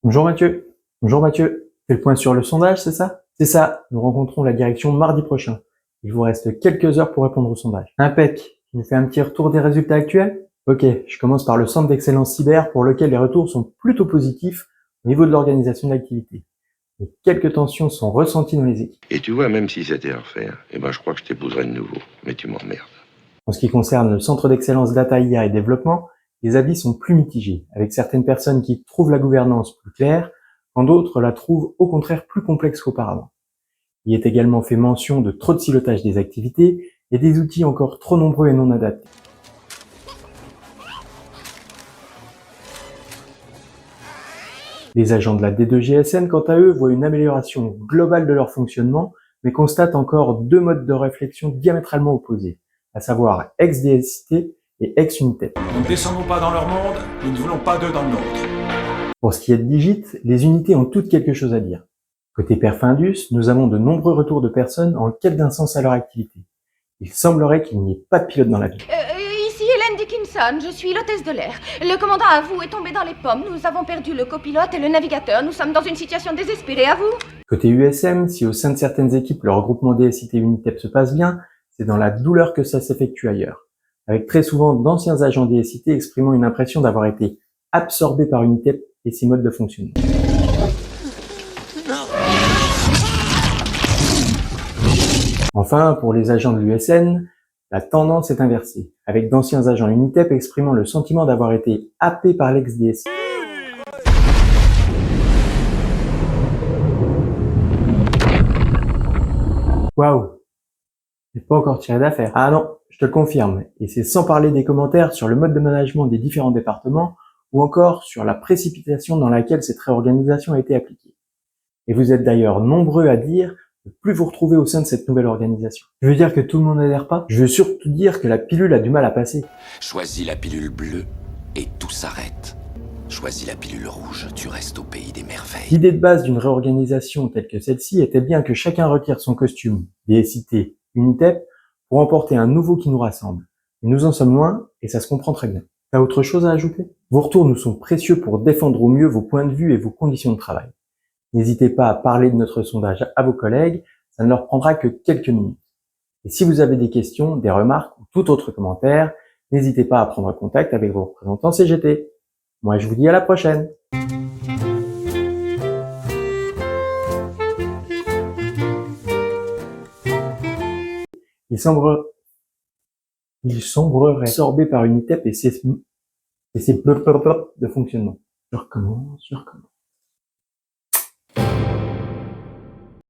Bonjour Mathieu. Bonjour Mathieu. Fais le point sur le sondage, c'est ça? C'est ça. Nous rencontrons la direction mardi prochain. Il vous reste quelques heures pour répondre au sondage. Impec. Tu nous fais un petit retour des résultats actuels? Ok, je commence par le centre d'excellence cyber pour lequel les retours sont plutôt positifs au niveau de l'organisation de l'activité. Et quelques tensions sont ressenties dans les équipes. Et tu vois, même si c'était à refaire, je crois que je t'épouserais de nouveau. Mais tu m'emmerdes. En ce qui concerne le centre d'excellence data IA et développement, les avis sont plus mitigés, avec certaines personnes qui trouvent la gouvernance plus claire, quand d'autres la trouvent au contraire plus complexe qu'auparavant. Il est également fait mention de trop de silotage des activités et des outils encore trop nombreux et non adaptés. Les agents de la D2GSN, quant à eux, voient une amélioration globale de leur fonctionnement, mais constatent encore deux modes de réflexion diamétralement opposés, à savoir ex-DST et ex-Unitep. Nous ne descendons pas dans leur monde, nous ne voulons pas d'eux dans le nôtre. Pour ce qui est de Digit, les unités ont toutes quelque chose à dire. Côté Perfindus, nous avons de nombreux retours de personnes en quête d'un sens à leur activité. Il semblerait qu'il n'y ait pas de pilote dans l'avion. Ici Hélène Dickinson, je suis l'hôtesse de l'air. Le commandant à vous est tombé dans les pommes. Nous avons perdu le copilote et le navigateur. Nous sommes dans une situation désespérée, à vous. Côté USM, si au sein de certaines équipes le regroupement DSIT Unitep se passe bien, c'est dans la douleur que ça s'effectue ailleurs. Avec très souvent d'anciens agents DSIT exprimant une impression d'avoir été absorbés par Unitep et ses modes de fonctionnement. Enfin, pour les agents de l'USN, la tendance est inversée, avec d'anciens agents Unitep exprimant le sentiment d'avoir été happés par l'ex-DSI. Waouh, j'ai pas encore tiré d'affaire. Ah non, je te le confirme, et c'est sans parler des commentaires sur le mode de management des différents départements, ou encore sur la précipitation dans laquelle cette réorganisation a été appliquée. Et vous êtes d'ailleurs nombreux à dire ne plus vous retrouver au sein de cette nouvelle organisation. Je veux dire que tout le monde n'adhère pas. Je veux surtout dire que la pilule a du mal à passer. Choisis la pilule bleue et tout s'arrête. Choisis la pilule rouge, tu restes au pays des merveilles. L'idée de base d'une réorganisation telle que celle-ci était bien que chacun retire son costume, DSIT, Unitep, pour emporter un nouveau qui nous rassemble. Et nous en sommes loin, et ça se comprend très bien. T'as autre chose à ajouter? Vos retours nous sont précieux pour défendre au mieux vos points de vue et vos conditions de travail. N'hésitez pas à parler de notre sondage à vos collègues, ça ne leur prendra que quelques minutes. Et si vous avez des questions, des remarques ou tout autre commentaire, n'hésitez pas à prendre contact avec vos représentants CGT. Moi, je vous dis à la prochaine. Il sombrerait absorbé par Unitep et ses de fonctionnement. Je recommence.